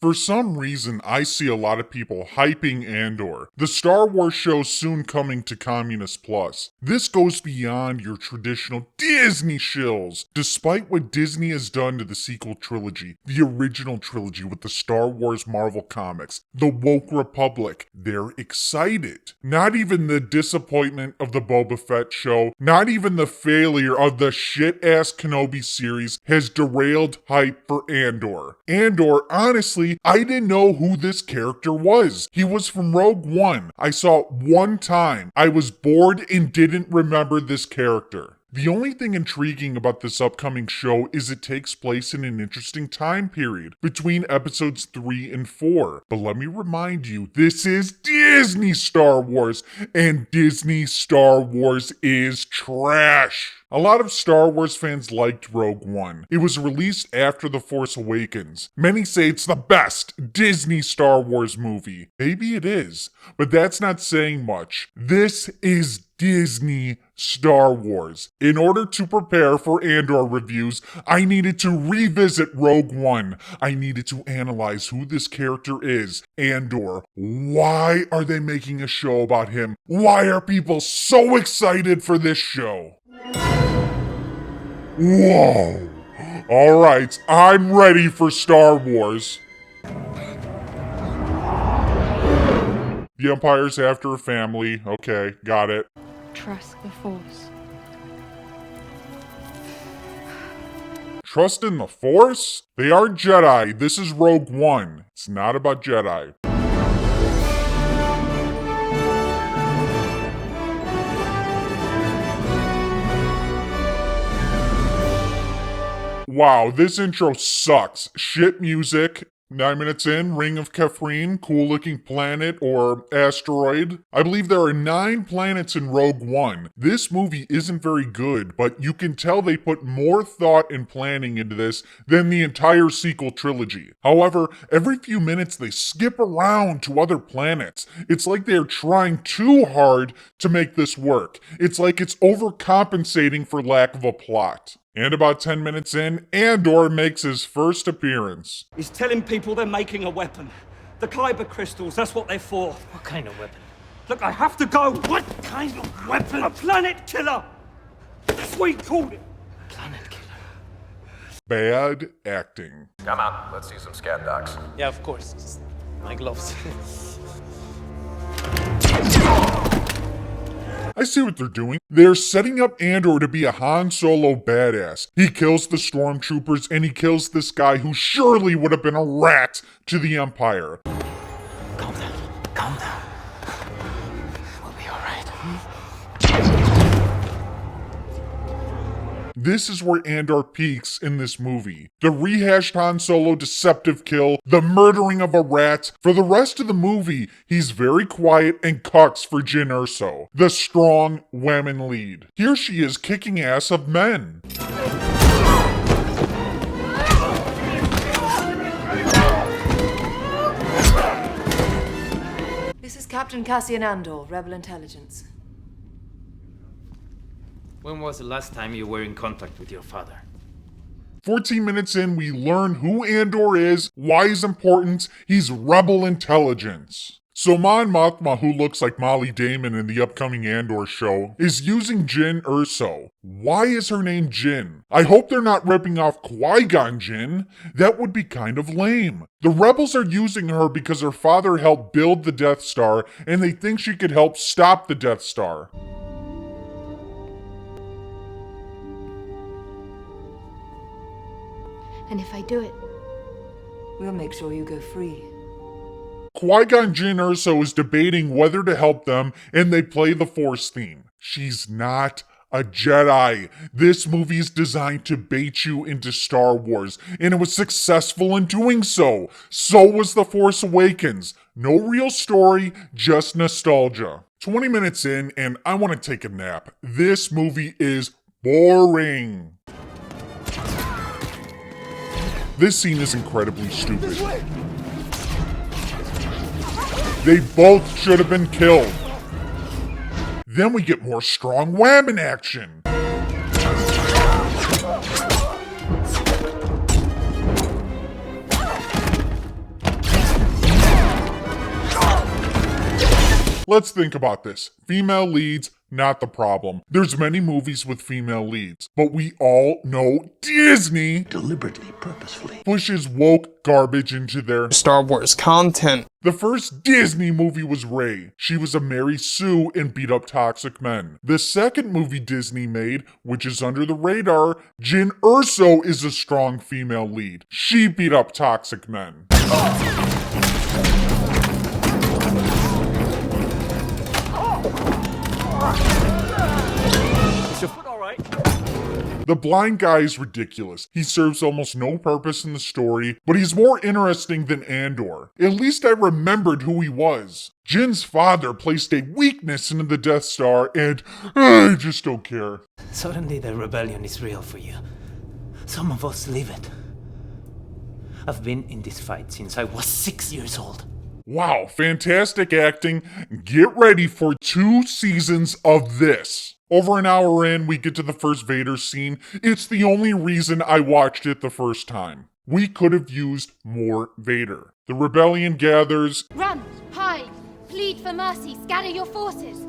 For some reason, I see a lot of people hyping Andor, the Star Wars show soon coming to Communist Plus. This goes beyond your traditional Disney shills. Despite what Disney has done to the sequel trilogy, the original trilogy with the Star Wars Marvel comics, the Woke Republic, they're excited. Not even the disappointment of the Boba Fett show, not even the failure of the shit-ass Kenobi series has derailed hype for Andor. Andor, honestly, I didn't know who this character was. He was from Rogue One. I saw it one time. I was bored and didn't remember this character. The only thing intriguing about this upcoming show is it takes place in an interesting time period between episodes 3 and 4. But let me remind you, this is Disney Star Wars, and Disney Star Wars is trash. A lot of Star Wars fans liked Rogue One. It was released after The Force Awakens. Many say it's the best Disney Star Wars movie. Maybe it is, but that's not saying much. This is Disney Star Wars. In order to prepare for Andor reviews, I needed to revisit Rogue One. I needed to analyze who this character is. Andor. Why are they making a show about him? Why are people so excited for this show? Whoa! Alright, I'm ready for Star Wars. The Empire's after a family. Okay, got it. Trust the Force. Trust in the Force? They aren't Jedi. This is Rogue One. It's not about Jedi. Wow, this intro sucks. Shit music. 9 minutes in, Ring of Kefrine, cool looking planet or asteroid. I believe there are 9 planets in Rogue One. This movie isn't very good, but you can tell they put more thought and planning into this than the entire sequel trilogy. However, every few minutes they skip around to other planets. It's like they're trying too hard to make this work. It's like it's overcompensating for lack of a plot. And about 10 minutes in, Andor makes his first appearance. He's telling people they're making a weapon. The Kyber crystals, that's what they're for. What kind of weapon? Look, I have to go. What kind of weapon? A planet killer. That's what he called it. Planet killer. Bad acting. Come on, let's see some scan docs. Yeah, of course. Just my gloves. I see what they're doing. They're setting up Andor to be a Han Solo badass. He kills the stormtroopers and he kills this guy who surely would have been a rat to the Empire. Calm down. Calm down. We'll be alright. This is where Andor peaks in this movie. The rehashed Han Solo deceptive kill, the murdering of a rat. For the rest of the movie, he's very quiet and cucks for Jyn Erso, the strong women lead. Here she is kicking ass of men. This is Captain Cassian Andor, Rebel Intelligence. When was the last time you were in contact with your father? 14 minutes in, we learn who Andor is, why he's important. He's Rebel Intelligence. So Mon Mothma, who looks like Molly Damon in the upcoming Andor show, is using Jyn Erso. Why is her name Jyn? I hope they're not ripping off Qui-Gon Jinn. That would be kind of lame. The rebels are using her because her father helped build the Death Star, and they think she could help stop the Death Star. And if I do it, we'll make sure you go free. Qui-Gon Jinn Erso is debating whether to help them, and they play the Force theme. She's not a Jedi. This movie is designed to bait you into Star Wars, and it was successful in doing so. So was The Force Awakens. No real story, just nostalgia. 20 minutes in, and I want to take a nap. This movie is boring. This scene is incredibly stupid. They both should have been killed. Then we get more strong whammon action. Let's think about this. Female leads, not the problem. There's many movies with female leads, but we all know Disney Deliberately, purposefully. pushes woke garbage into their Star Wars content. The first Disney movie was Rey. She was a Mary Sue and beat up toxic men. The second movie Disney made, which is under the radar, Jyn Erso is a strong female lead. She beat up toxic men. Is your foot alright? The blind guy is ridiculous. He serves almost no purpose in the story, but he's more interesting than Andor. At least I remembered who he was. Jin's father placed a weakness into the Death Star, and I just don't care. Suddenly the rebellion is real for you. Some of us live it. I've been in this fight since I was 6 years old. Wow, fantastic acting. Get ready for 2 seasons of this. Over an hour in, we get to the first Vader scene. It's the only reason I watched it the first time. We could have used more Vader. The rebellion gathers. Run, hide, plead for mercy, scatter your forces.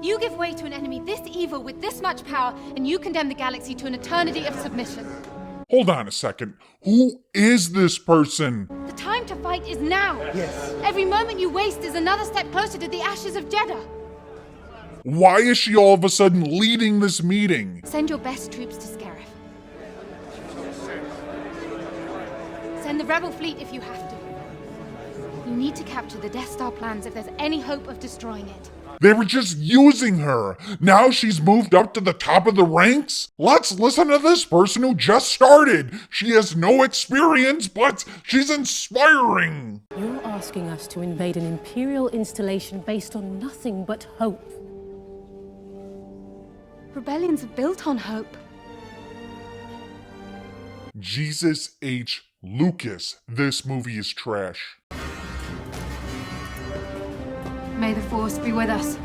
You give way to an enemy this evil with this much power, and you condemn the galaxy to an eternity of submission. Hold on a second. Who is this person? The time to fight is now. Yes. Every moment you waste is another step closer to the ashes of Jeddah. Why is she all of a sudden leading this meeting? Send your best troops to Scarif. Send the rebel fleet if you have to. You need to capture the Death Star plans if there's any hope of destroying it. They were just using her. Now she's moved up to the top of the ranks? Let's listen to this person who just started. She has no experience, but she's inspiring. You're asking us to invade an Imperial installation based on nothing but hope. Rebellions are built on hope. Jesus H. Lucas, this movie is trash. May the Force be with us.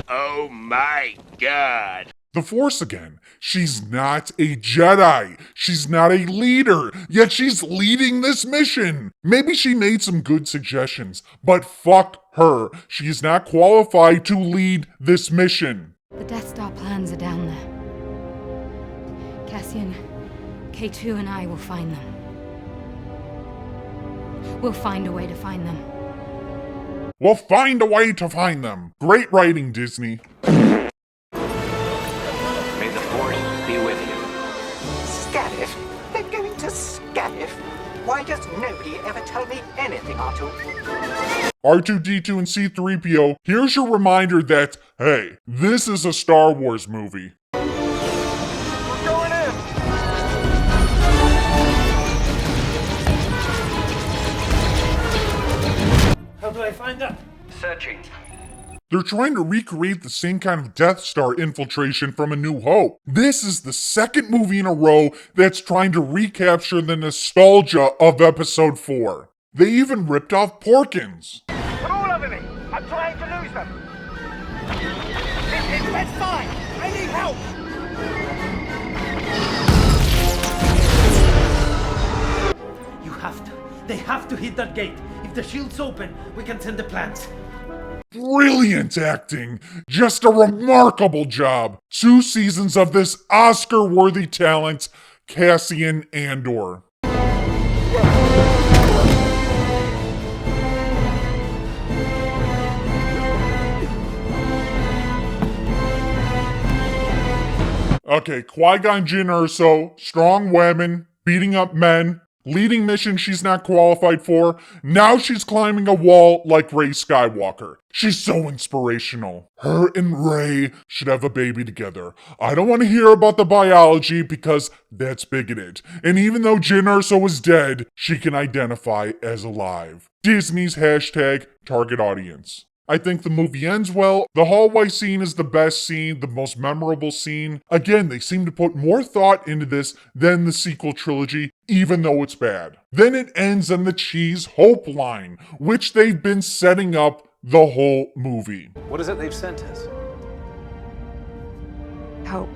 Oh my god. The Force again. She's not a Jedi. She's not a leader, yet she's leading this mission. Maybe she made some good suggestions, but fuck her. She is not qualified to lead this mission. The Death Star plans are down there. Cassian, K2 and I will find them. We'll find a way to find them. We'll find a way to find them. Great writing, Disney. May the Force be with you. Scarif? They're going to Scarif? Why does nobody ever tell me anything, R2? R2-D2 and C-3PO, here's your reminder that, hey, this is a Star Wars movie. We're going in! How do I find them? Searching. They're trying to recreate the same kind of Death Star infiltration from A New Hope. This is the second movie in a row that's trying to recapture the nostalgia of Episode 4. They even ripped off Porkins. They're all over me! I'm trying to lose them! It's fine! I need help! You have to. They have to hit that gate. If the shield's open, we can send the plans. Brilliant acting! Just a remarkable job! 2 seasons of this Oscar-worthy talent, Cassian Andor. Okay, Qui-Gon Jinn Erso, strong women, beating up men, leading mission she's not qualified for. Now she's climbing a wall like Rey Skywalker. She's so inspirational. Her and Rey should have a baby together. I don't want to hear about the biology because that's bigoted. And even though Jyn Erso is dead, she can identify as alive. Disney's hashtag target audience. I think the movie ends well. The hallway scene is the best scene, the most memorable scene. Again, they seem to put more thought into this than the sequel trilogy, even though it's bad. Then it ends on the cheese hope line, which they've been setting up the whole movie. What is it they've sent us? Help.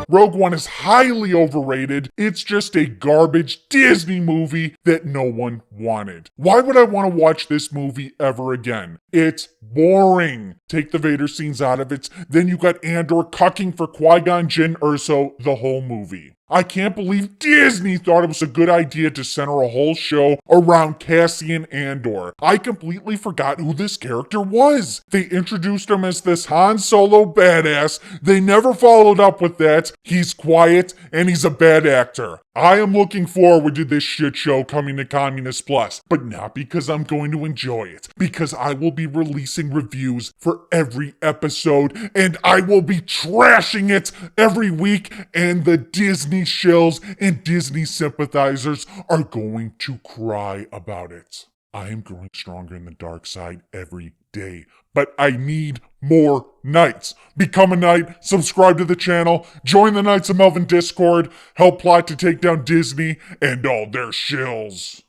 Rogue One is highly overrated. It's just a garbage Disney movie that no one wanted. Why would I want to watch this movie ever again? It's boring. Take the Vader scenes out of it, then you got Andor cucking for Qui-Gon Jinn Erso the whole movie. I can't believe Disney thought it was a good idea to center a whole show around Cassian Andor. I completely forgot who this character was. They introduced him as this Han Solo badass. They never followed up with that. He's quiet and he's a bad actor. I am looking forward to this shit show coming to Communist Plus, but not because I'm going to enjoy it, because I will be releasing reviews for every episode and I will be trashing it every week, and the Disney shills and Disney sympathizers are going to cry about it. I am growing stronger in the dark side every day, but I need more Knights. Become a Knight, subscribe to the channel, join the Knights of Melvin Discord, help plot to take down Disney and all their shills.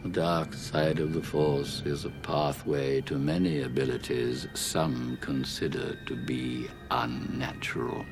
The dark side of the Force is a pathway to many abilities some consider to be unnatural.